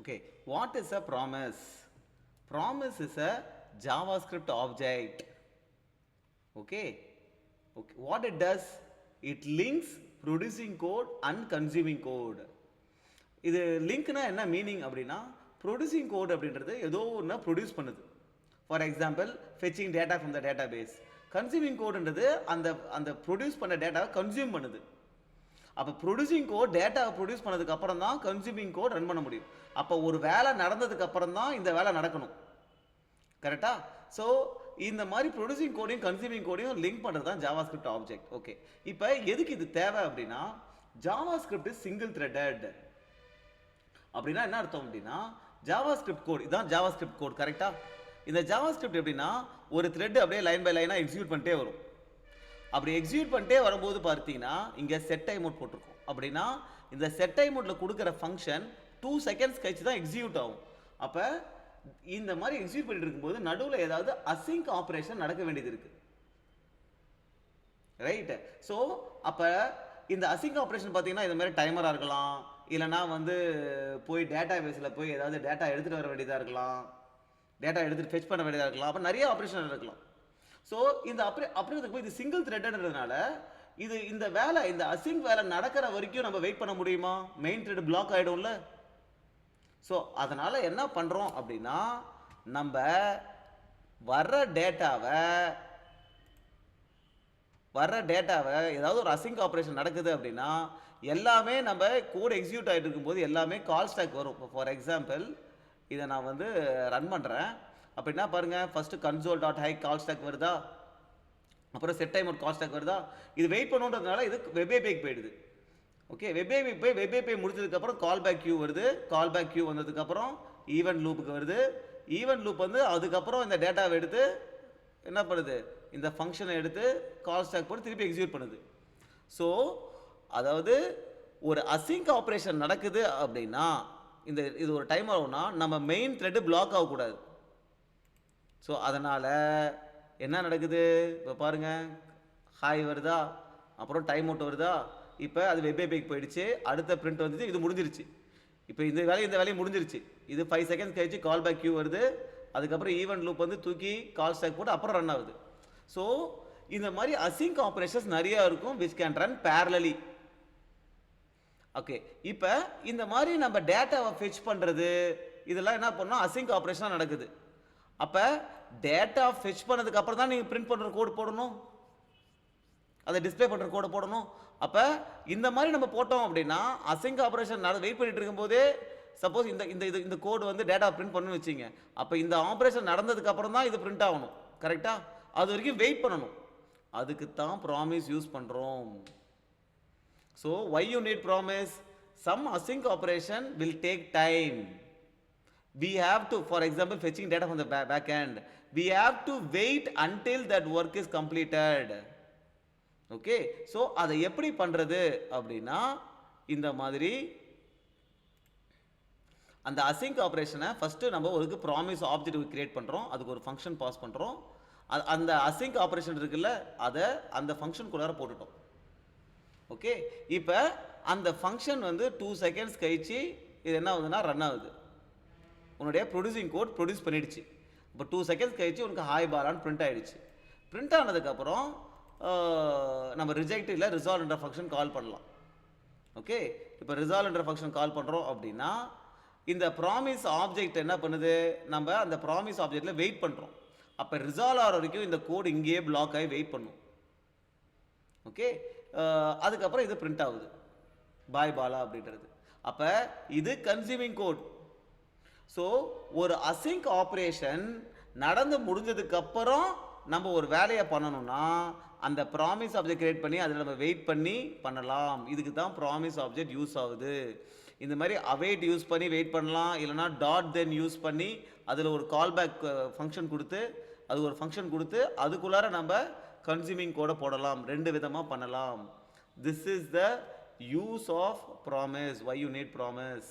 Okay, what is a promise? Promise is a JavaScript object. Okay, what it does? It links producing code and consuming code. இது லிங்க்னா என்ன meaning அப்படின்னா producing code அப்படின்றது ஏதோ ஒன்று produce பண்ணுது. For example fetching data from the database. Consuming கோடுன்றது அந்த அந்த ப்ரொடியூஸ் பண்ண டேட்டாவை கன்சியூம் பண்ணுது. அப்போ ப்ரொடியூசிங் கோட் டேட்டாவை ப்ரொடியூஸ் பண்ணதுக்கு அப்புறம் தான் கன்சியூமிங் கோட் ரன் பண்ண முடியும். அப்போ ஒரு வேலை நடந்ததுக்கு அப்புறம் தான் இந்த வேலை நடக்கணும். கரெக்டா? ஸோ இந்த மாதிரி ப்ரொடியூசிங் கோடையும் கன்சியூமிங் கோடையும் லிங்க் பண்ணுறது தான் ஜாவாஸ்கிரிப்ட் ஆப்ஜெக்ட். ஓகே, இப்போ எதுக்கு இது தேவை அப்படின்னா ஜாவாஸ்கிரிப்ட் சிங்கிள் த்ரெட்டட் அப்படின்னா என்ன அர்த்தம் அப்படின்னா ஜாவாஸ்கிரிப்ட் கோட் இதான் ஜாவாஸ்கிரிப்ட் கோட். கரெக்டா? இந்த ஜாவாஸ்கிரிப்ட் எப்படின்னா ஒரு த்ரெட் அப்படியே லைன் பை லைனாக எக்ஸிக்யூட் பண்ணிட்டே வரும். அப்படி எக்ஸிக்யூட் பண்ணிட்டே வரும்போது பார்த்தீங்கன்னா இங்கே செட் டைம் அவுட் போட்டிருக்கும். அப்படின்னா இந்த செட் டைம் அவுட்டில் கொடுக்குற ஃபங்க்ஷன் 2 செகண்ட்ஸ் கழிச்சு தான் எக்ஸிக்யூட் ஆகும். அப்போ இந்த மாதிரி எக்ஸிக்யூட் பண்ணிட்டு இருக்கும்போது நடுவில் ஏதாவது அசிங்க் ஆப்ரேஷன் நடக்க வேண்டியது இருக்கு. ரைட்? ஸோ அப்போ இந்த அசிங்க் ஆப்ரேஷன் பார்த்தீங்கன்னா இந்த மாதிரி டைமராக இருக்கலாம், இல்லைனா வந்து போய் டேட்டா பேஸில் போய் ஏதாவது டேட்டா எடுத்துகிட்டு வர வேண்டியதாக இருக்கலாம், டேட்டா எடுத்துகிட்டு ஃபெச் பண்ண வேண்டியதாக இருக்கலாம். அப்போ நிறைய ஆப்ரேஷன் இருக்கலாம். ஸோ இந்த அப்படின்றதுக்கு போய் இது சிங்கிள் த்ரெட்டட்ன்றதுனால இது இந்த வேலை இந்த அசிங் வேலை நடக்கிற வரைக்கும் நம்ம வெயிட் பண்ண முடியுமா? மெயின் த்ரெட் பிளாக் ஆகிடும்ல. ஸோ அதனால் என்ன பண்ணுறோம் அப்படின்னா நம்ம வர்ற டேட்டாவை ஏதாவது ஒரு அசிங்க் ஆப்ரேஷன் நடக்குது அப்படின்னா எல்லாமே நம்ம கோட் எக்ஸிக்யூட் ஆகிட்டு இருக்கும்போது எல்லாமே கால் ஸ்டாக் வரும். இப்போ ஃபார் எக்ஸாம்பிள் இதை நான் வந்து ரன் பண்ணுறேன் அப்படின்னா பாருங்கள், ஃபஸ்ட்டு கன்சோல் டாட் ஹை கால் ஸ்டாக் வருதா, அப்புறம் செட் டைம் அவுட் கால் ஸ்டாக் வருதா. இது வெயிட் பண்ணுன்றதுனால இது வெப் ஏபிஐக்கு போயிடுது. ஓகே, வெப் ஏபிஐ முடிச்சதுக்கப்புறம் கால் பேக் கியூ வருது. கால் பேக் கியூ வந்ததுக்கப்புறம் ஈவென்ட் லூப்புக்கு வருது. ஈவென்ட் லூப் வந்து அதுக்கப்புறம் இந்த டேட்டாவை எடுத்து என்ன பண்ணுது, இந்த ஃபங்க்ஷனை எடுத்து கால் ஸ்டாக் போட்டு திருப்பி எக்ஸிக்யூட் பண்ணுது. ஸோ அதாவது ஒரு அசிங்க் ஆப்ரேஷன் நடக்குது அப்படின்னா இது ஒரு டைம் ஆகும்னா நம்ம மெயின் த்ரெட்டு பிளாக் ஆகக்கூடாது. ஸோ அதனால் என்ன நடக்குது, இப்போ பாருங்கள், ஹாய் வருதா, அப்புறம் டைம் அவுட் வருதா. இப்போ அது வெப் ஏபிஐக்கு போயிடுச்சு, அடுத்த பிரிண்ட் வந்துச்சு, இது முடிஞ்சிருச்சு. இப்போ இந்த வேலையும் முடிஞ்சிருச்சு. இது 5 செகண்ட்ஸ் கழிச்சு கால் பேக் கியூ வருது, அதுக்கப்புறம் ஈவென்ட் லூப் வந்து தூக்கி கால் ஸ்டாக் போட்டு அப்புறம் ரன் ஆகுது. ஸோ இந்த மாதிரி அசிங்க் ஆப்ரேஷன்ஸ் நிறையா இருக்கும் விச் கேன் ரன் பேரலலி. ஓகே, இப்போ இந்த மாதிரி நம்ம டேட்டாவை ஃபெச் பண்ணுறது இதெல்லாம் என்ன பண்ணோம், அசிங்க் ஆப்ரேஷனாக நடக்குது. அப்போ டேட்டா ஃபெச் பண்ணதுக்கு அப்புறம் தான் நீங்கள் பிரிண்ட் பண்ணுற கோடு போடணும், அதை டிஸ்பிளே பண்ணுற கோடை போடணும். அப்போ இந்த மாதிரி நம்ம போட்டோம் அப்படின்னா அசிங்க் ஆப்ரேஷன் வெயிட் பண்ணிட்டு இருக்கும்போதே சப்போஸ் இந்த கோடு வந்து டேட்டா பிரிண்ட் பண்ணணும்னு வச்சிங்க, அப்போ இந்த ஆப்ரேஷன் நடந்ததுக்கு அப்புறம் தான் இது பிரிண்ட் ஆகணும். கரெக்டாக? அது வரைக்கும் வெயிட் பண்ணணும். அதுக்கு தான் ப்ராமிஸ் யூஸ் பண்ணுறோம். So why you need promise? Some async operation will take time. We have to, for example, fetching data from the back end, we have to wait until that work is completed. Okay, so அதை எப்படி பண்ணுறது அப்படின்னா இந்த மாதிரி அந்த async ஆப்ரேஷனை first நம்ம ஒரு promise object create பண்ணுறோம், அதுக்கு ஒரு ஃபங்க்ஷன் பாஸ் பண்ணுறோம். அந்த அசிங்க் ஆப்ரேஷன் இருக்குல்ல அதை அந்த ஃபங்க்ஷனுக்குள்ளார போட்டுட்டோம். ஓகே, இப்போ அந்த ஃபங்க்ஷன் வந்து 2 செகண்ட்ஸ் கழிச்சு இது என்ன ஆகுதுன்னா ரன் ஆகுது. உன்னுடைய ப்ரொடியூசிங் கோட் ப்ரொடியூஸ் பண்ணிடுச்சு. இப்போ 2 செகண்ட்ஸ் கழிச்சு உனக்கு ஹாய் பாலான்னு பிரிண்ட் ஆகிடுச்சு. பிரிண்ட் ஆனதுக்கப்புறம் நம்ம ரிஜெக்ட் இல்லை ரிசால்வ் என்ற ஃபங்க்ஷன் கால் பண்ணலாம். ஓகே, இப்போ ரிசால்வ் என்ற ஃபங்க்ஷன் கால் பண்ணுறோம் அப்படின்னா இந்த ப்ராமிஸ் ஆப்ஜெக்ட் என்ன பண்ணுது, நம்ம அந்த ப்ராமிஸ் ஆப்ஜெக்டில் வெயிட் பண்ணுறோம். அப்போ ரிசால்வ் ஆகிற வரைக்கும் இந்த கோட் இங்கேயே பிளாக் ஆகி வெயிட் பண்ணும். ஓகே, அதுக்கப்புறம் இது பிரிண்ட் ஆகுது பாய் பாலா அப்படின்றது. அப்போ இது கன்சியூமிங் கோட். ஸோ ஒரு அசிங்க் ஆப்ரேஷன் நடந்து முடிஞ்சதுக்கப்புறம் நம்ம ஒரு வேலையை பண்ணணும்னா அந்த ப்ராமிஸ் ஆப்ஜெக்ட் கிரியேட் பண்ணி அதில் நம்ம வெயிட் பண்ணி பண்ணலாம். இதுக்கு தான் ப்ராமிஸ் ஆப்ஜெக்ட் யூஸ் ஆகுது. இந்த மாதிரி அவைட் யூஸ் பண்ணி வெயிட் பண்ணலாம், இல்லைனா டாட் தென் யூஸ் பண்ணி அதில் ஒரு கால் பேக் ஃபங்க்ஷன் கொடுத்து அது ஒரு ஃபங்க்ஷன் கொடுத்து அதுக்குள்ளார நம்ம கன்சியூமிங் கோடை போடலாம். 2 விதமாக பண்ணலாம். This is the use of promise. Why you need promise?